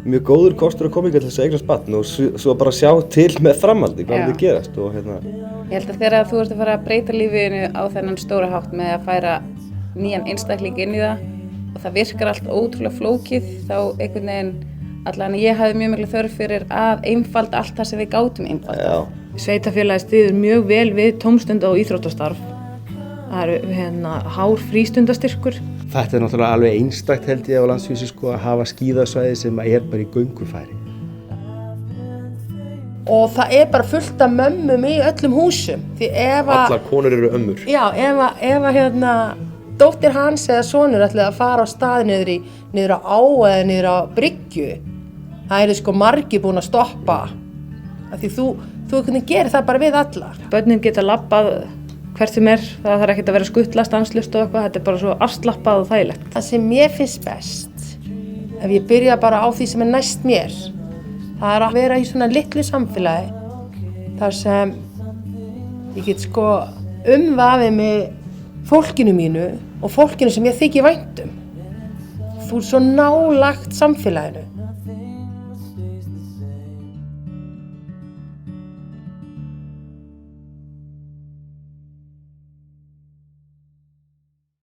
mjög góður kostur að koma til þess að eignast barn og svo bara sjá til með framhaldi hvað myndi gerast og Ég held að þegar þú ert að fara að breyta lífinu á þennan stóra hátt með að færa nýjan einstakling inn í það og það virkar allt ótrúlega flókið þá einhvern veginn allan ég hafði mjög mikla þörf fyrir að einfalda allt það sem við gátum einfalda. Sveitarfélagið styður mjög vel við tómstunda og íþróttastarf. Það eru hár frístundastyrkur. Þetta náttúrulega alveg einstakt held ég á landsvísu að hafa skíðasvæði sem bara í göngufæri. Og það bara fullt af mömmum í öllum húsum. Því allar konur eru ömmur. Já, ef dóttir hans eða sonur ætlaði að fara á stað niður á á eða niður á bryggju, það margir búin að stoppa. Af því þú gerir það bara við alla. Börnin geta labbað hvert sem það þarf ekkert að vera skuttla, stanslaust og eitthvað, þetta bara svo afslappað og þægilegt. Það sem mér finnst best, ef ég byrja bara á því sem næst mér, það að vera í svona litlu samfélagi, þar sem ég get umvafið með fólkinu mínu og fólkinu sem ég þykir vænt um. Þú svo nálægt samfélaginu.